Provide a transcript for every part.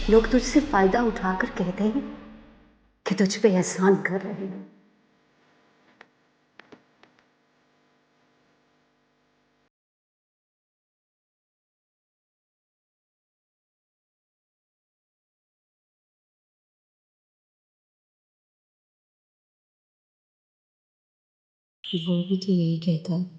लोग तुझसे फायदा उठाकर कहते हैं कि तुझ पे एहसान कर रहे हैं। वो भी तो यही कहता है।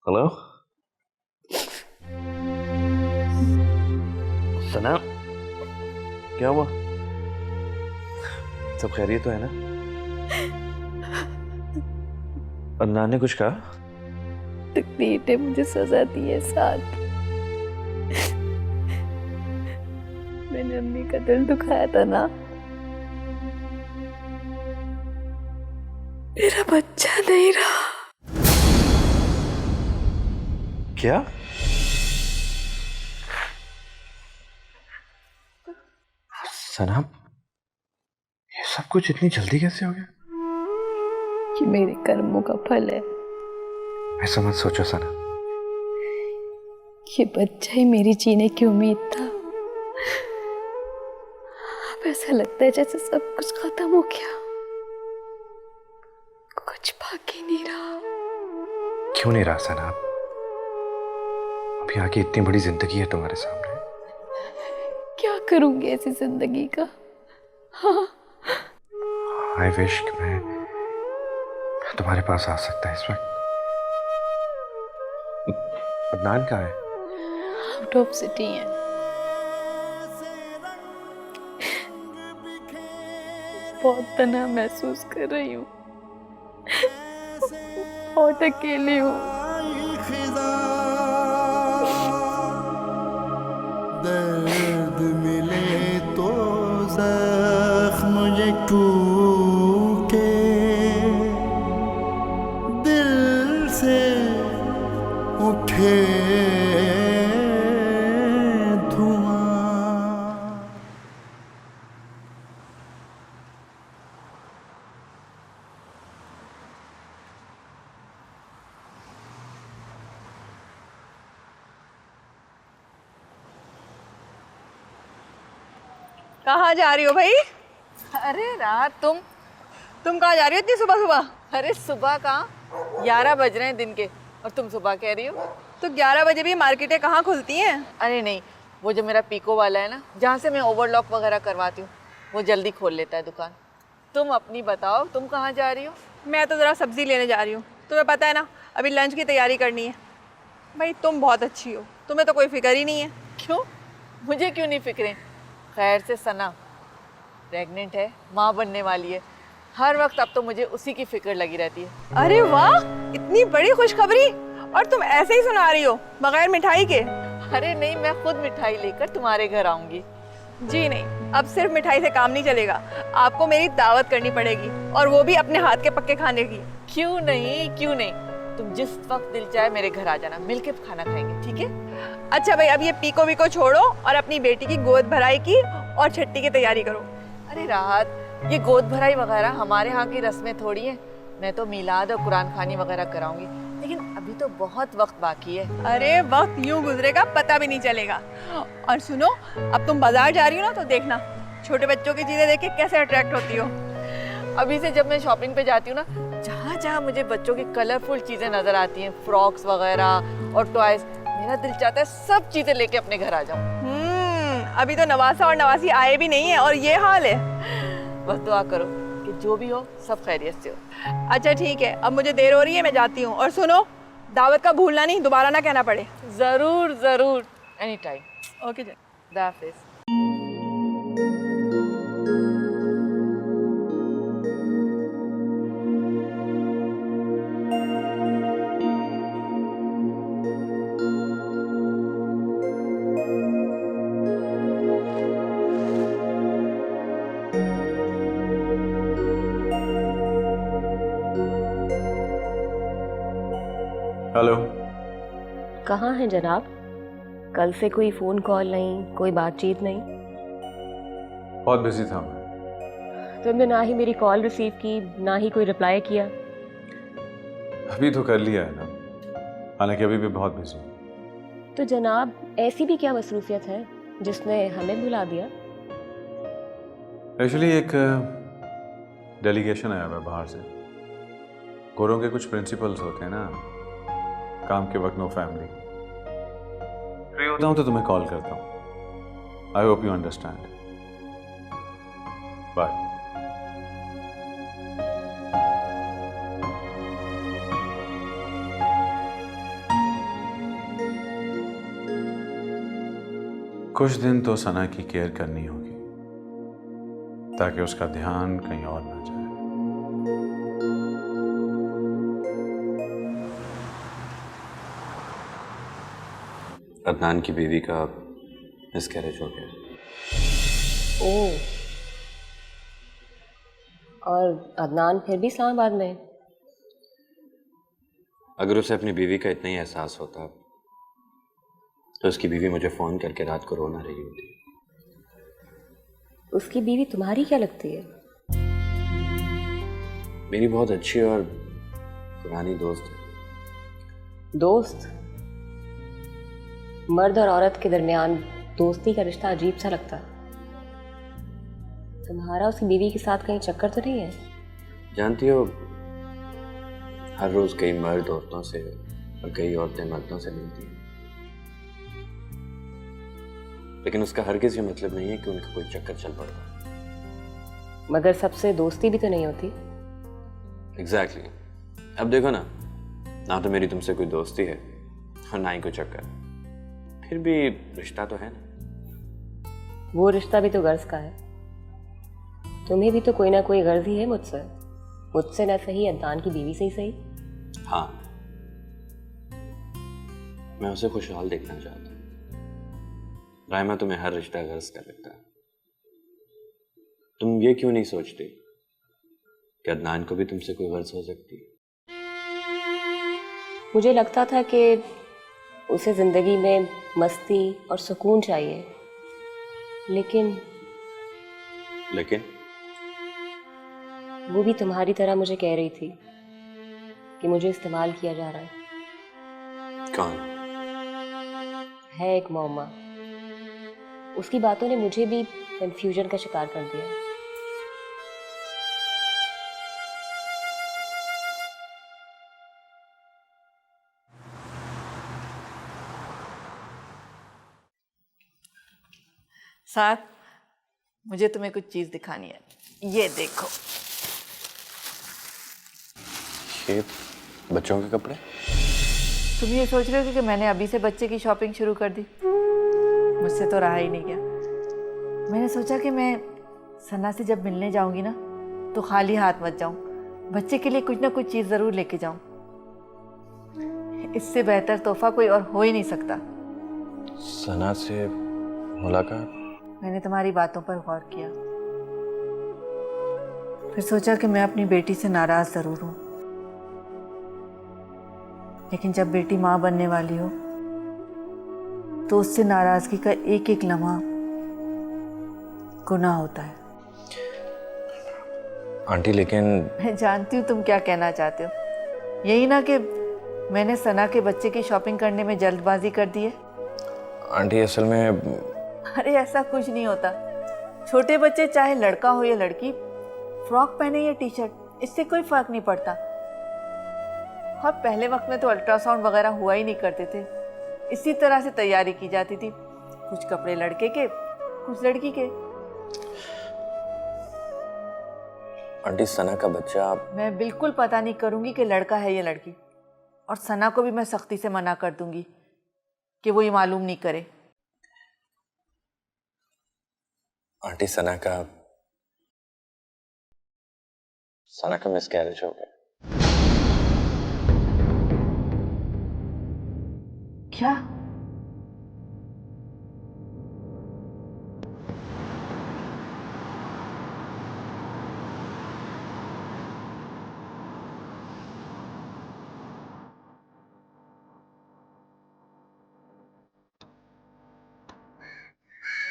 हेलो सना, क्या हुआ? सब खैरियत तो है ना? अदनान ने कुछ कहा? तकदीर ने मुझे सजा दी है साथ। मैंने अम्मी का दिल दुखाया था ना। मेरा बच्चा नहीं रहा। क्या? सना, ये सब कुछ इतनी जल्दी कैसे हो गया? ये मेरे कर्मों का फल है। ऐसा मत सोचो सना। ये बच्चा ही मेरी जीने की उम्मीद था। अब ऐसा लगता है जैसे सब कुछ खत्म हो गया, कुछ बाकी नहीं रहा। क्यों नहीं रहा सना? अभी आगे इतनी बड़ी जिंदगी है तुम्हारे सामने। क्या करूंगी ऐसी जिंदगी का? हाँ। आई विश कि मैं तुम्हारे पास आ सकता है इस वक्त। अदनान कहाँ है? आउट ऑफ सिटी है। बहुत तन्हा महसूस कर रही हूँ। बहुत अकेली हूँ। दर्द मिले तो जख्म मुझे टूटे, दिल से उठे धुआं। कहाँ जा रही हो भाई? अरे रात तुम कहाँ जा रही हो इतनी सुबह सुबह? अरे सुबह कहाँ, 11 बज रहे हैं दिन के और तुम सुबह कह रही हो? तो 11 बजे भी मार्केटें कहाँ खुलती हैं? अरे नहीं, वो जो मेरा पीको वाला है ना, जहाँ से मैं ओवरलॉक वगैरह करवाती हूँ, वो जल्दी खोल लेता है दुकान। तुम अपनी बताओ, तुम कहाँ जा रही हो? मैं तो ज़रा सब्ज़ी लेने जा रही हूँ। तुम्हें पता है ना, अभी लंच की तैयारी करनी है। भाई तुम बहुत अच्छी हो, तुम्हें तो कोई फिक्र ही नहीं है। क्यों, मुझे क्यों नहीं फिक्रें? खैर से सना प्रेग्नेंट है, माँ बनने वाली है। हर वक्त अब तो मुझे उसी की फिक्र लगी रहती है। अरे वाह, इतनी बड़ी खुशखबरी! और तुम ऐसे ही सुना रही हो बगैर मिठाई के? अरे नहीं, मैं खुद मिठाई लेकर तुम्हारे घर आऊंगी। जी नहीं, अब सिर्फ मिठाई से काम नहीं चलेगा। आपको मेरी दावत करनी पड़ेगी, और वो भी अपने हाथ के पक्के खाने की। क्यों नहीं, क्यों नहीं, तुम जिस वक्त दिल चाहे मेरे घर आ जाना, मिलके खाना खाएंगे, ठीक है? अच्छा भाई, अब ये पीको वीको छोड़ो और अपनी बेटी की गोद भराई की और छट्टी की तैयारी करो। अरे राहत, ये गोद भराई वगैरह हमारे यहाँ की रस्में थोड़ी हैं। मैं तो मीलाद और कुरान खानी वगैरह कराऊंगी। लेकिन अभी तो बहुत वक्त बाकी है। अरे वक्त यूं गुजरेगा पता भी नहीं चलेगा। और सुनो, अब तुम बाजार जा रही हो ना, तो देखना छोटे बच्चों की चीजें देख के कैसे अट्रैक्ट होती हो। अभी से जब मैं शॉपिंग पे जाती हूँ ना, जहाँ जहाँ मुझे बच्चों की कलरफुल चीजें नजर आती हैं, फ्रॉक्स वगैरह और टॉयज, मेरा दिल चाहता है सब चीजें लेके अपने घर आ जाऊँ। अभी तो नवासा और नवासी आए भी नहीं है और ये हाल है। बस दुआ करो कि जो भी हो सब खैरियत से हो। अच्छा ठीक है, अब मुझे देर हो रही है, मैं जाती हूँ। और सुनो, दावत का भूलना नहीं, दोबारा ना कहना पड़े। जरूर जरूर, एनी टाइम। ओके जी। खुदा हाफिज। हेलो। कहाँ हैं जनाब? कल से कोई फ़ोन कॉल नहीं, कोई बातचीत नहीं। बहुत बिजी था मैं। तुमने ना ही मेरी कॉल रिसीव की, ना ही कोई रिप्लाई किया। अभी तो कर लिया है ना, हालांकि अभी भी बहुत बिजी हूँ। तो जनाब, ऐसी भी क्या मसरूफियत है जिसने हमें भुला दिया? एक्चुअली एक डेलीगेशन आया हुआ है बाहर से। गोरों के कुछ प्रिंसिपल्स होते हैं ना, काम के वक्त नो फैमिली। फ्री होता हूँ तो तुम्हें कॉल करता हूँ। I hope you understand. Bye. कुछ दिन तो सना की केयर करनी होगी ताकि उसका ध्यान कहीं और ना जाए। अदनान की बीवी का मिसकैरेज हो गया। ओह, और अदनान फिर भी इस्लामाबाद में है? अगर उसे अपनी बीवी का इतना ही एहसास होता तो उसकी बीवी मुझे फ़ोन करके रात को रोना रही होती। उसकी बीवी तुम्हारी क्या लगती है? मेरी बहुत अच्छी और पुरानी दोस्त है। दोस्त? मर्द और औरत के दरमियान दोस्ती का रिश्ता अजीब सा लगता है। तुम्हारा उसकी बीवी के साथ कहीं चक्कर तो नहीं है? जानती हो, हर रोज कई मर्द औरतों से और कई औरतें मर्दों से मिलती हैं, लेकिन उसका हरगिज़ ये मतलब नहीं है कि उनका कोई चक्कर चल पड़ता। मगर सबसे दोस्ती भी तो नहीं होती। एग्जैक्टली। अब देखो ना तो मेरी तुमसे कोई दोस्ती है और ना ही कोई चक्कर, फिर भी रिश्ता तो है ना। वो रिश्ता भी तो गर्ज का है। तुम्हें भी तो कोई ना कोई गर्ज ही है मुझसे ना सही, अदनान की बीवी से ही सही। हाँ, मैं उसे खुशहाल देखना चाहता हूँ। रायमा, तुम्हें हर रिश्ता गर्ज कर लेता है। तुम ये क्यों नहीं सोचते कि अदनान को भी तुमसे कोई गर्ज हो सकती है? मुझे लगता था कि उसे जिंदगी में मस्ती और सुकून चाहिए, लेकिन वो भी तुम्हारी तरह मुझे कह रही थी कि मुझे इस्तेमाल किया जा रहा है। कौन है? एक मौमा। उसकी बातों ने मुझे भी कंफ्यूजन का शिकार कर दिया। सर, मुझे तुम्हें कुछ चीज दिखानी है। ये देखो। ये बच्चों के कपड़े? तुम ये सोच रहे हो कि मैंने अभी से बच्चे की शॉपिंग शुरू कर दी? मुझसे तो रहा ही नहीं गया। मैंने सोचा कि मैं सना से जब मिलने जाऊंगी ना, तो खाली हाथ मत जाऊं, बच्चे के लिए कुछ ना कुछ चीज़ ज़रूर लेके जाऊं। इससे बेहतर तोहफा कोई और हो ही नहीं सकता। सना से मुलाकात? मैंने तुम्हारी बातों पर गौर किया, फिर सोचा कि मैं अपनी बेटी से नाराज़ ज़रूर हूँ, लेकिन जब बेटी माँ बनने वाली हो तो उससे नाराज़गी का एक एक लम्हा गुनाह होता है। आंटी, लेकिन मैं जानती हूँ तुम क्या कहना चाहते हो। यही ना कि मैंने सना के बच्चे की शॉपिंग करने में जल्दबाजी कर दी है। आंटी असल में अरे ऐसा कुछ नहीं होता। छोटे बच्चे चाहे लड़का हो या लड़की, फ्रॉक पहने या टी शर्ट, इससे कोई फर्क नहीं पड़ता। और पहले वक्त में तो अल्ट्रासाउंड वगैरह हुआ ही नहीं करते थे, इसी तरह से तैयारी की जाती थी। कुछ कपड़े लड़के के, कुछ लड़की के। आंटी सना का बच्चा, मैं बिल्कुल पता नहीं करूंगी कि लड़का है या लड़की, और सना को भी मैं सख्ती से मना कर दूंगी कि वो ये मालूम नहीं करे। आंटी सना का मिसकैरेज हो गया। क्या?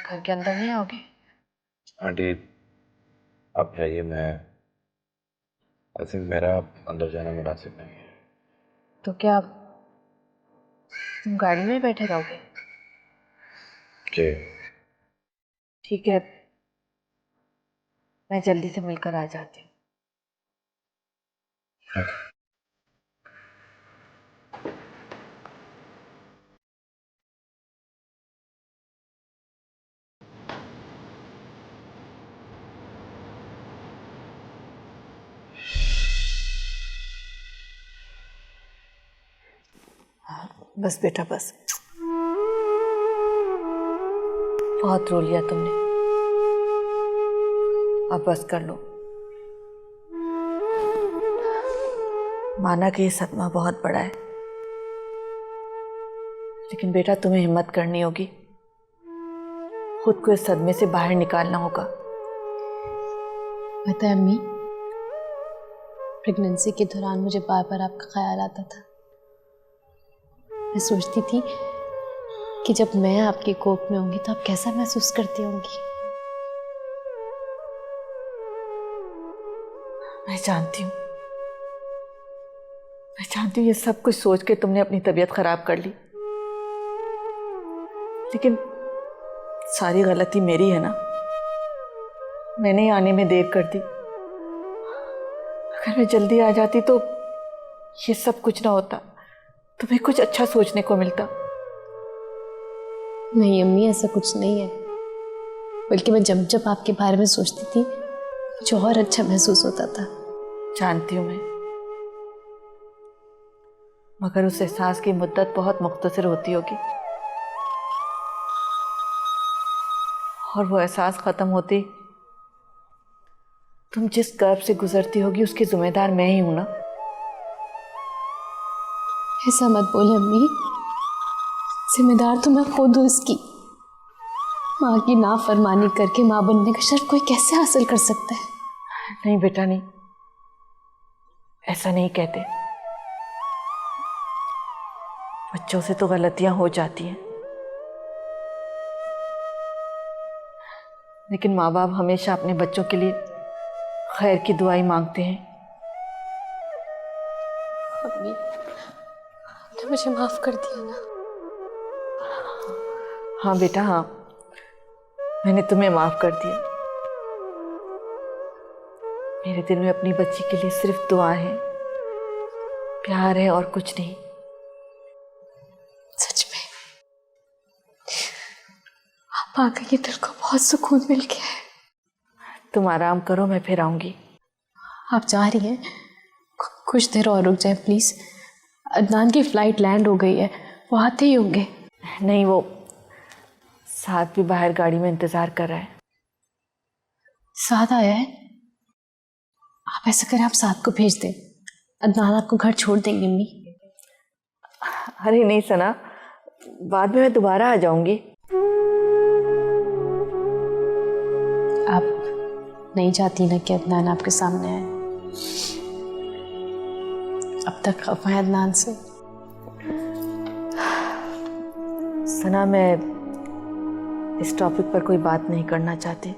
घर के अंदर नहीं आओगे? आंटी आप जाइए, मैं आई थिंक मेरा अंदर जाना मुनासिब नहीं है। तो क्या तुम गाड़ी में बैठे रहोगे? जी ठीक है, मैं जल्दी से मिलकर आ जाती हूँ। बस बेटा बस, बहुत रो लिया तुमने, अब बस कर लो। माना कि ये सदमा बहुत बड़ा है, लेकिन बेटा तुम्हें हिम्मत करनी होगी, खुद को इस सदमे से बाहर निकालना होगा। पता है अम्मी, प्रेगनेंसी के दौरान मुझे बार बार आपका ख्याल आता था। मैं सोचती थी कि जब मैं आपकी कोख में होंगी तो आप कैसा महसूस करती होंगी। मैं जानती हूँ ये सब कुछ सोच के तुमने अपनी तबीयत खराब कर ली, लेकिन सारी गलती मेरी है ना। मैंने आने में देर कर दी। अगर मैं जल्दी आ जाती तो ये सब कुछ ना होता, तुम्हें कुछ अच्छा सोचने को मिलता। नहीं अम्मी, ऐसा कुछ नहीं है, बल्कि मैं जब जब आपके बारे में सोचती थी मुझे और अच्छा महसूस होता था। जानती हूँ मैं, मगर उस एहसास की मुद्दत बहुत मुख्तसर होती होगी, और वो एहसास खत्म होती तुम जिस कर्ब से गुजरती होगी उसकी जिम्मेदार मैं ही हूं ना। ऐसा मत बोले अम्मी, जिम्मेदार तो मैं खुद हूँ इसकी। माँ की नाफरमानी करके माँ बनने का शर्फ कोई कैसे हासिल कर सकता है? नहीं बेटा नहीं, ऐसा नहीं कहते। बच्चों से तो गलतियां हो जाती हैं, लेकिन माँ बाप हमेशा अपने बच्चों के लिए खैर की दुआई मांगते हैं। अम्मी, आपने मुझे माफ कर दिया ना? हाँ बेटा हाँ, मैंने तुम्हें माफ कर दिया। मेरे दिल में अपनी बच्ची के लिए सिर्फ दुआ है, प्यार है और कुछ नहीं। सच में आप आ गई, दिल को बहुत सुकून मिल गया है। तुम आराम करो, मैं फिर आऊंगी। आप जा रही हैं? कुछ देर और रुक जाए प्लीज। अदनान की फ्लाइट लैंड हो गई है, वो आते ही होंगे। नहीं, वो साथ भी बाहर गाड़ी में इंतजार कर रहा है। साथ आया है? आप ऐसा करें, आप साथ को भेज दें, अदनान आपको घर छोड़ देंगे। अम्मी अरे नहीं सना, बाद में मैं दोबारा आ जाऊंगी। आप नहीं चाहती ना कि अदनान आपके सामने आए? अब तक खफा है अदनान से? सना, मैं इस टॉपिक पर कोई बात नहीं करना चाहती।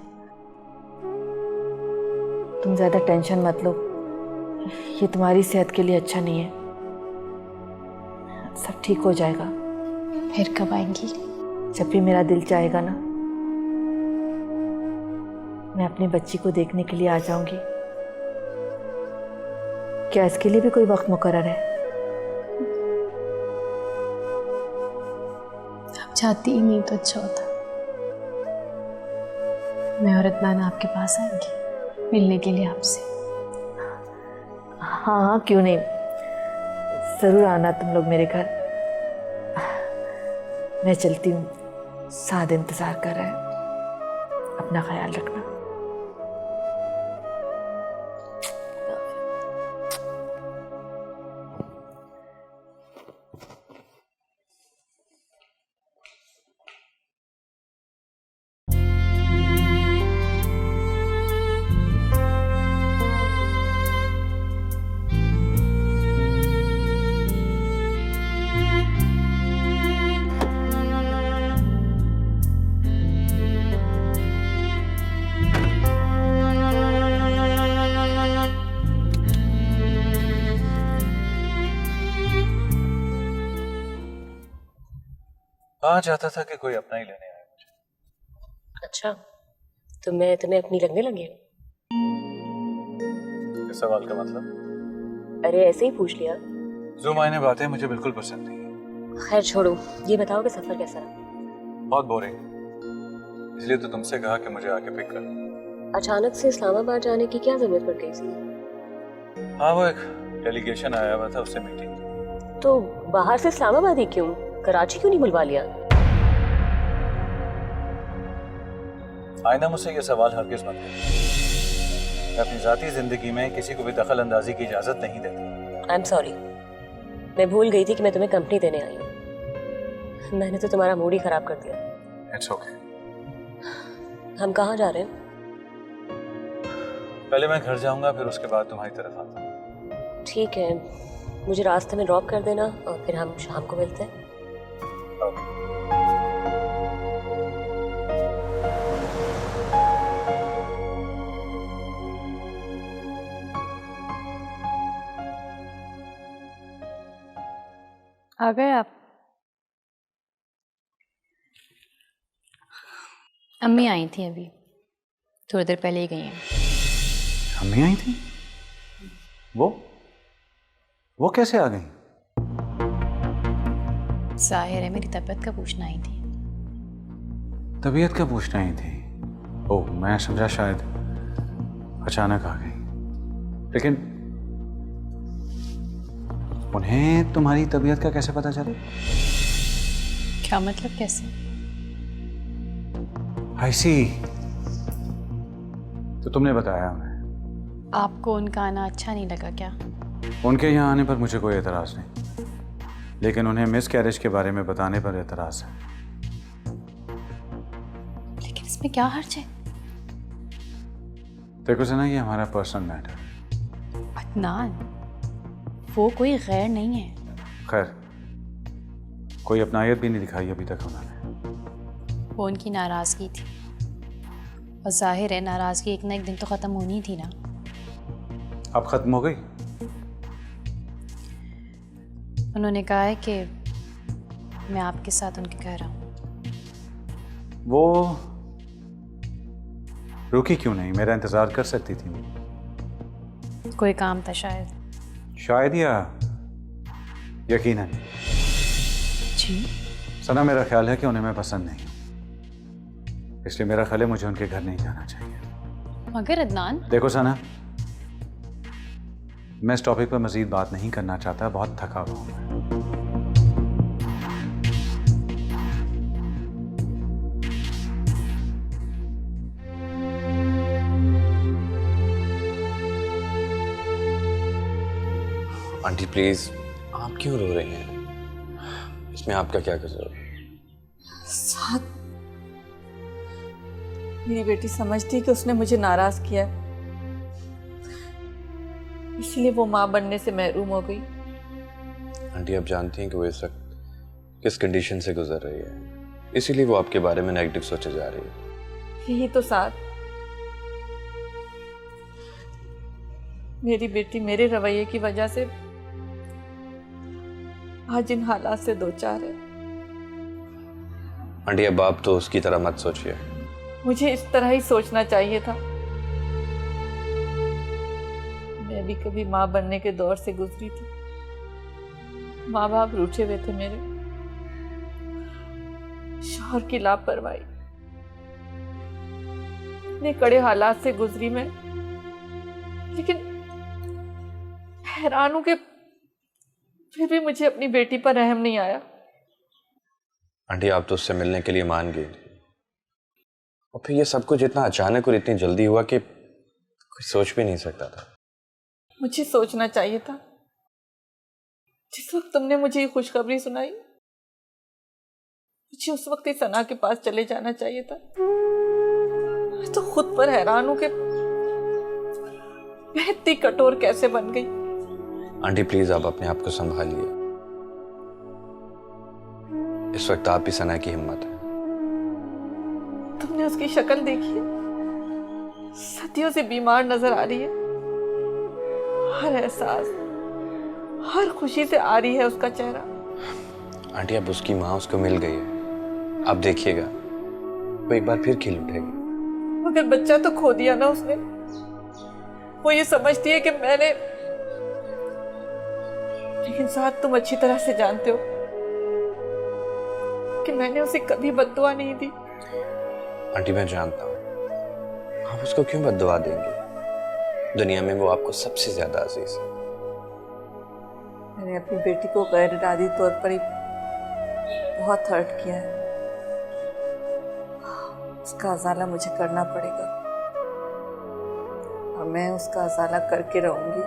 तुम ज्यादा टेंशन मत लो, ये तुम्हारी सेहत के लिए अच्छा नहीं है। सब ठीक हो जाएगा। फिर कब आएंगी? जब भी मेरा दिल चाहेगा ना, मैं अपनी बच्ची को देखने के लिए आ जाऊंगी। क्या इसके लिए भी कोई वक्त मुकर्रर है? आप चाहती ही नहीं तो अच्छा होता। मैं और अदनान आपके पास आएंगी मिलने के लिए आपसे। हाँ हाँ, क्यों नहीं, जरूर आना तुम लोग मेरे घर। मैं चलती हूँ, साद इंतजार कर रहा है। अपना ख्याल रखना। कहा चाहता था कि कोई अपना ही लेने आए मुझे। अच्छा, तो मैं तुम्हें अपनी लगने लगी हूँ? इस सवाल का मतलब? अरे ऐसे ही पूछ लिया। जो मायने बातें मुझे बिल्कुल पसंद नहीं। खैर छोड़ो, ये बताओ कि सफर कैसा रहा? बहुत बोरिंग, इसलिए तो तुमसे कहा कि मुझे आके पिक कर। अचानक से इस्लामाबाद जाने की क्या जरूरत पड़ गई थी? हाँ, वो एक डेलीगेशन आया हुआ था, उससे मीटिंग। तो बाहर से इस्लामाबाद ही क्यों? कराची क्यों नहीं बुलवा लिया? आईना, मुझसे ये सवाल हरगिज मत करो। मैं अपनी जाती जिंदगी में किसी को भी दखल अंदाजी की इजाजत नहीं देता। आई एम सॉरी, मैं भूल गई थी कि मैं तुम्हें कंपनी देने आई हूँ। मैंने तो तुम्हारा मूड ही खराब कर दिया। It's okay. हम कहाँ जा रहे हैं? पहले मैं घर जाऊंगा, फिर उसके बाद तुम्हारी तरफ आता हूँ। ठीक है, मुझे रास्ते में ड्रॉप कर देना और फिर हम शाम को मिलते हैं। ओके। आ गए आप? अम्मी आई थी अभी, थोड़ी देर पहले ही गई हैं। अम्मी आई थी? वो कैसे आ गई? जाहिर है मेरी तबीयत का पूछना आई थी। तबीयत का पूछना ही थी? ओह, मैं समझा शायद अचानक आ गई। लेकिन उन्हें तुम्हारी तबीयत का कैसे पता चला? क्या मतलब, कैसे? आई सी। तो तुमने बताया उन्हें? आपको उनका आना अच्छा नहीं लगा क्या? उनके यहाँ आने पर मुझे कोई एतराज़ नहीं, लेकिन उन्हें मिस कैरेज के बारे में बताने पर एतराज़ है। लेकिन इसमें क्या हर्ज है? देखो सना, ये हमारा पर्सनल मैटर है। अदनान, वो कोई गैर नहीं है। खैर, कोई अपनायत भी नहीं दिखाई अभी तक उन्होंने। वो उनकी नाराज़गी थी, और जाहिर है नाराज़गी एक ना एक दिन तो ख़त्म होनी थी ना। अब ख़त्म हो गई? उन्होंने कहा है कि मैं आपके साथ उनके घर आऊँ। वो रुकी क्यों नहीं? मेरा इंतज़ार कर सकती थी। कोई काम था शायद। शायद या यकीनन। जी? सना, मेरा ख्याल है कि उन्हें मैं पसंद नहीं हूँ, इसलिए मेरा ख्याल है मुझे उनके घर नहीं जाना चाहिए। मगर अदनान, देखो सना, मैं इस टॉपिक पर मज़ीद बात नहीं करना चाहता, बहुत थका हुआ हूँ मैं। आंटी प्लीज, आप क्यों रो रही हैं? इसमें आपका क्या कसूर है? साथ मेरी बेटी समझती कि उसने मुझे नाराज किया, इसलिए वो माँ बनने से महरूम हो गई। आंटी, आप जानती हैं कि वो इस वक्त किस कंडीशन से गुजर रही है, इसीलिए वो आपके बारे में नेगेटिव सोचे जा रही है। यही तो साथ, मेरी बेटी मेरे रवैये की वजह से आज इन हालात से दो चार है। आंटी अब आप तो उसकी तरह मत सोचिए। मुझे इस तरह ही सोचना चाहिए था। मैं भी कभी माँ बनने के दौर से गुजरी थी। माँ बाप रूठे हुए थे मेरे, शौहर की लापरवाही, इतने कड़े हालात से गुजरी मैं। लेकिन हैरान हूं कि फिर भी मुझे अपनी बेटी पर रहम नहीं आया। आंटी आप तो उससे मिलने के लिए मान गई थी, और फिर ये सब कुछ इतना अचानक और इतनी जल्दी हुआ कि कोई सोच भी नहीं सकता था। मुझे सोचना चाहिए था। जिस वक्त तुमने मुझे ये खुशखबरी सुनाई, मुझे उस वक्त ही सना के पास चले जाना चाहिए था। मैं तो खुद पर हैरान हूं कि मैं इतनी कठोर कैसे बन गई। आंटी प्लीज आप अपने आप को संभालिए। इस वक्त आप ही सना की हिम्मत है। तुमने उसकी शक्ल देखी है? सदियों से बीमार नजर आ रही है। हर एहसास, हर खुशी से आ रही है उसका चेहरा। आंटी अब उसकी माँ उसको मिल गई है, आप देखिएगा वो एक बार फिर खिल उठेगी। मगर बच्चा तो खो दिया ना उसने। वो ये समझती है कि मैंने, लेकिन साथ तुम अच्छी तरह से जानते हो कि मैंने उसे कभी बद्दुआ नहीं दी। आंटी मैं जानता हूँ, आप उसको क्यों बद्दुआ देंगे? दुनिया में वो आपको सबसे ज्यादा अजीज है। मैंने अपनी बेटी को गैर इरादी तौर पर ही बहुत हर्ट किया है। उसका अजाला मुझे करना पड़ेगा और मैं उसका अजाला करके रहूंगी।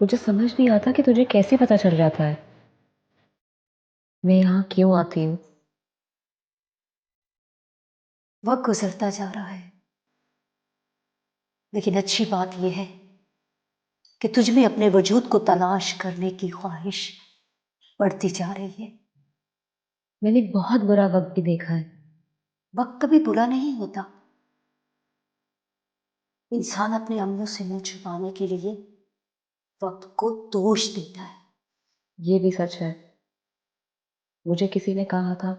मुझे समझ नहीं आता कि तुझे कैसे पता चल जाता है मैं यहाँ क्यों आती हूँ। वक्त गुजरता जा रहा है, लेकिन अच्छी बात यह है कि तुझ में अपने वजूद को तलाश करने की ख्वाहिश बढ़ती जा रही है। मैंने बहुत बुरा वक्त भी देखा है। वक्त कभी बुरा नहीं होता। इंसान अपने अमलों से मुंह छुपाने के लिए वक्त को दोष देता है। ये भी सच है। मुझे किसी ने कहा था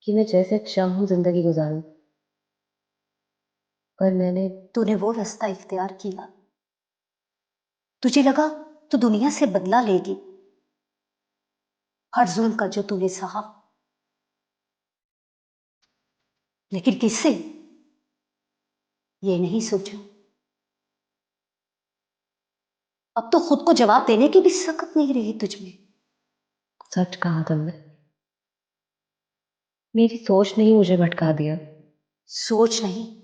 कि मैं जैसे चाहूं जिंदगी गुजारूं, पर मैंने तूने वो रास्ता इख्तियार किया। तुझे लगा तो दुनिया से बदला लेगी हर जुल्म का जो तूने सहा, लेकिन किससे ये नहीं सोचा। अब तो खुद को जवाब देने की भी सकत नहीं रही तुझमें। सच कहा तुमने। मेरी सोच ने ही मुझे भटका दिया। सोच नहीं,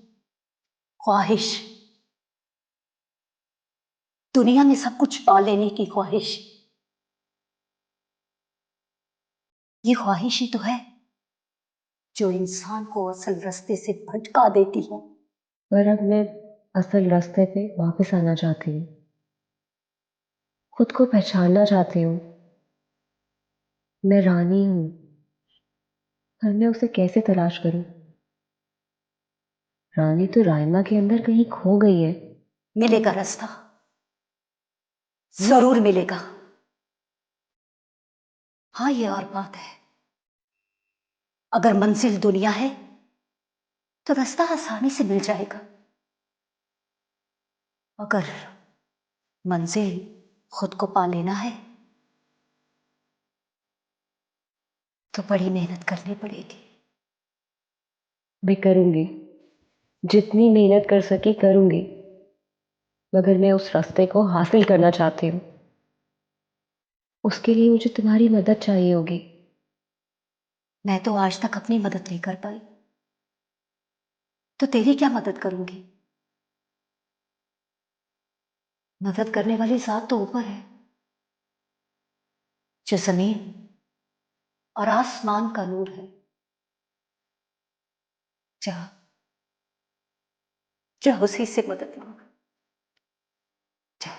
ख्वाहिश। दुनिया में सब कुछ पा लेने की ख्वाहिश। ये ख्वाहिश ही तो है जो इंसान को असल रास्ते से भटका देती है। पर अब मैं असल रास्ते पे वापस आना चाहती हूँ। खुद को पहचानना चाहती हूँ। मैं रानी हूँ, पर मैं उसे कैसे तलाश करूं? रानी तो रायमा के अंदर कहीं खो गई है। मिलेगा रास्ता, जरूर मिलेगा। हाँ, ये और बात है, अगर मंजिल दुनिया है तो रास्ता आसानी से मिल जाएगा। अगर मंजिल खुद को पा लेना है तो बड़ी मेहनत करनी पड़ेगी। मैं करूंगी, जितनी मेहनत कर सकी करूंगी, मगर मैं उस रास्ते को हासिल करना चाहती हूँ। उसके लिए मुझे तुम्हारी मदद चाहिए होगी। मैं तो आज तक अपनी मदद नहीं कर पाई, तो तेरी क्या मदद करूंगी? मदद करने वाली जात तो ऊपर है, जो जमीन और आसमान का नूर है। जा, जा उसी से मदद मांग। जा।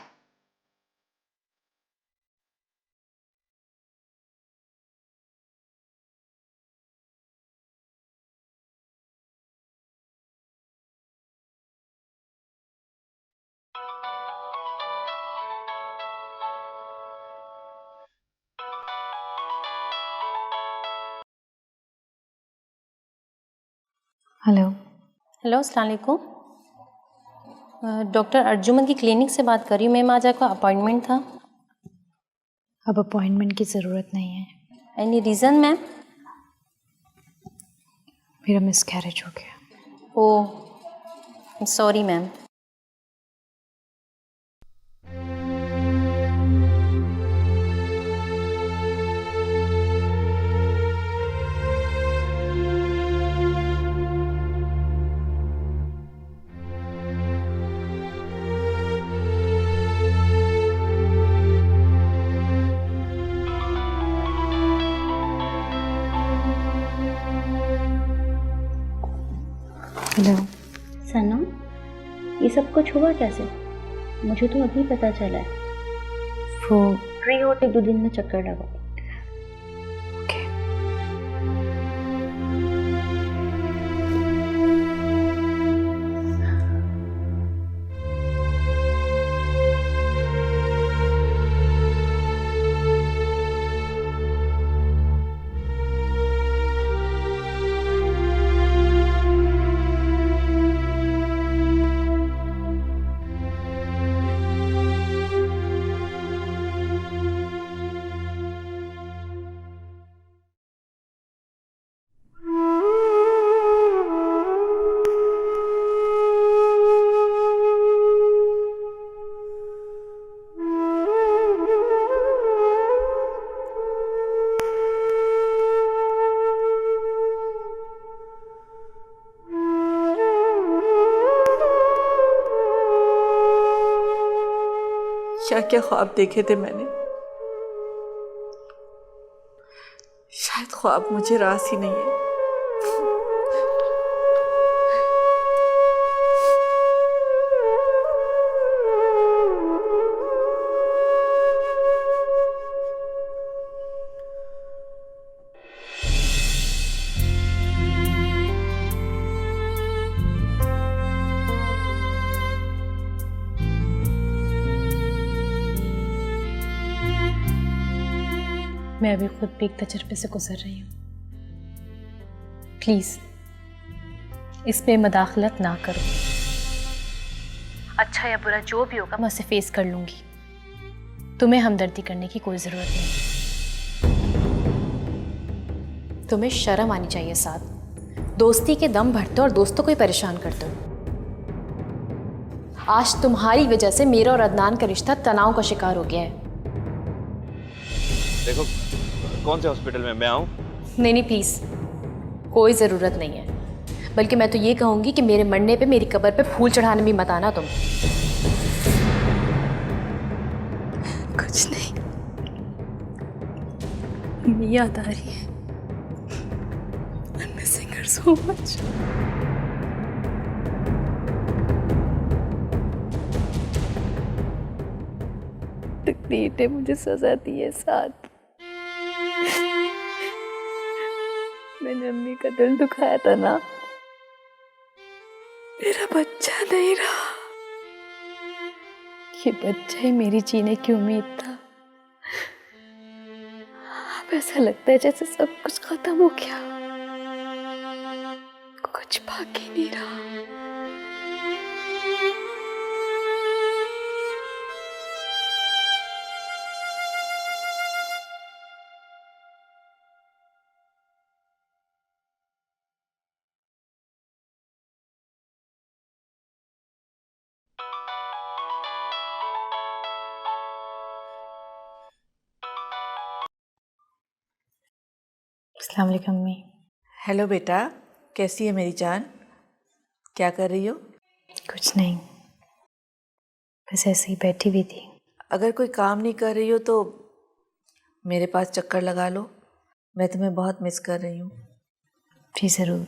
हेलो हेलो, अस्सलाम वालेकुम। डॉक्टर अर्जुमन की क्लिनिक से बात कर रही हूँ मैम। आज आपका अपॉइंटमेंट था। अब अपॉइंटमेंट की ज़रूरत नहीं है, एनी रीज़न मैम? मेरा मिसकैरेज हो गया। Oh sorry ma'am. हेलो सना, ये सब कुछ हुआ कैसे? मुझे तो अभी पता चला है। वो फ्री हो तो 2 दिन में चक्कर लगा। ओके। क्या क्या ख्वाब देखे थे मैंने। शायद ख्वाब मुझे रास ही नहीं है। मैं अभी खुद भी एक तजर्बे से गुजर रही हूँ। प्लीज़ इस पे मदाखलत ना करो। अच्छा या बुरा जो भी होगा मैं उसे फेस कर लूँगी। तुम्हें हमदर्दी करने की कोई ज़रूरत नहीं। तुम्हें शर्म आनी चाहिए साथ। दोस्ती के दम भरते हो और दोस्तों को ही परेशान करते हो। आज तुम्हारी वजह से मेरा और अदनान का रिश्ता तनाव का शिकार हो गया है। देखो, कौन से हॉस्पिटल में मैं आऊँ? नहीं नहीं प्लीज़, कोई ज़रूरत नहीं है। बल्कि मैं तो ये कहूँगी कि मेरे मरने पे मेरी कब्र पे फूल चढ़ाने भी मत आना तुम। कुछ नहीं, मम्मी याद आ रही है। I'm missing her so much. तकदीर ने मुझे सजा दी है साथ। मैंने अम्मी का दिल दुखाया था ना। मेरा बच्चा नहीं रहा। ये बच्चा ही मेरी जीने की उम्मीद था। अब ऐसा लगता है जैसे सब कुछ खत्म हो गया, कुछ बाकी नहीं रहा। अस्सलाम वालेकुम अम्मी। हेलो बेटा, कैसी है मेरी जान? क्या कर रही हो? कुछ नहीं, बस ऐसे ही बैठी हुई थी। अगर कोई काम नहीं कर रही हो तो मेरे पास चक्कर लगा लो। मैं तुम्हें बहुत मिस कर रही हूँ। जी ज़रूर।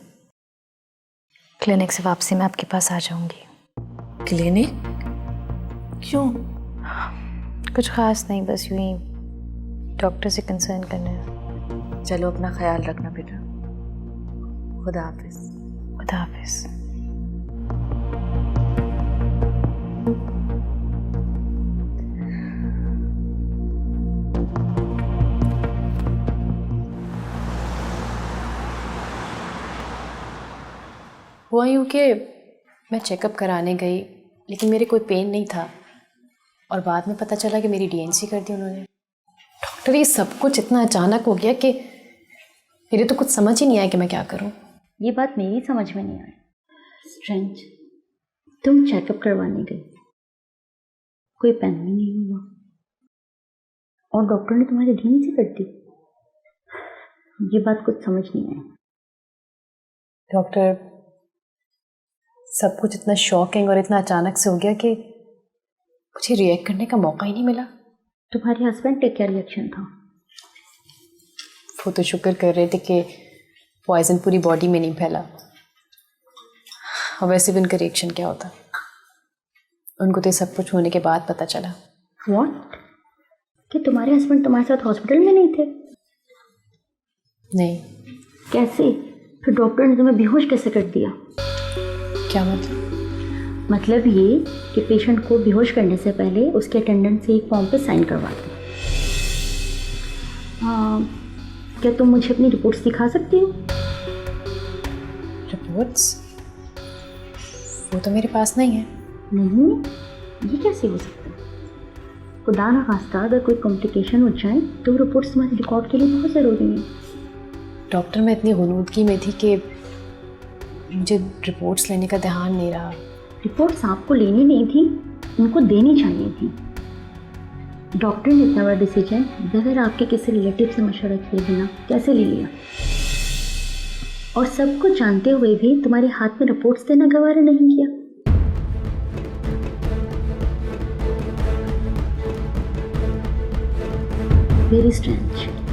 क्लिनिक से वापसी में आपके पास आ जाऊंगी। क्लिनिक? क्यों? कुछ ख़ास नहीं, बस यूं ही डॉक्टर से कंसर्न करना है। चलो अपना ख्याल रखना बेटा। खुदा हाफिज। खुदा हाफिज। हुआ यूँ कि मैं चेकअप कराने गई, लेकिन मेरे कोई पेन नहीं था और बाद में पता चला कि मेरी डीएनसी कर दी उन्होंने। डॉक्टर, ये सब कुछ इतना अचानक हो गया कि मेरे तो कुछ समझ ही नहीं आया कि मैं क्या करूं। ये बात मेरी समझ में नहीं आई। स्ट्रेंज, तुम चेकअप करवाने गई, कोई पेन भी नहीं हुआ और डॉक्टर ने तुम्हारी डीएनसी कर दी। ये बात कुछ समझ नहीं आई। डॉक्टर, सब कुछ इतना शॉकिंग और इतना अचानक से हो गया कि मुझे रिएक्ट करने का मौका ही नहीं मिला। तुम्हारे हस्बैंड का क्या रिएक्शन था? वो तो शुक्र कर रहे थे कि पॉइजन पूरी बॉडी में नहीं फैला, और वैसे भी उनका रिएक्शन क्या होता। उनको तो सब कुछ होने के बाद पता चला। व्हाट? कि तुम्हारे हस्बैंड तुम्हारे साथ हॉस्पिटल में नहीं थे? नहीं। कैसे? फिर डॉक्टर ने तुम्हें बेहोश कैसे कर दिया? क्या मतलब? मतलब ये कि पेशेंट को बेहोश करने से पहले उसके अटेंडेंट से एक फॉर्म पे साइन करवा दें। क्या तुम मुझे अपनी रिपोर्ट्स दिखा सकती हो? रिपोर्ट्स? वो तो मेरे पास नहीं है। नहीं? ये कैसे हो सकता है? खुदा ना खास्ता अगर कोई कॉम्प्लिकेशन हो जाए तो रिपोर्ट्स तुम्हारे रिकॉर्ड के लिए बहुत ज़रूरी है। डॉक्टर, मैं इतनी गुनूदगी में थी कि मुझे रिपोर्ट्स लेने का ध्यान नहीं रहा। रिपोर्ट्स आपको लेनी नहीं थी, उनको देनी चाहिए थी। डॉक्टर ने इतना बड़ा डिसीजन बगैर आपके किसी रिलेटिव से मशवरा किए बिना कैसे ले लिया? और सब कुछ जानते हुए भी तुम्हारे हाथ में रिपोर्ट्स देना गवारा नहीं किया। Very strange.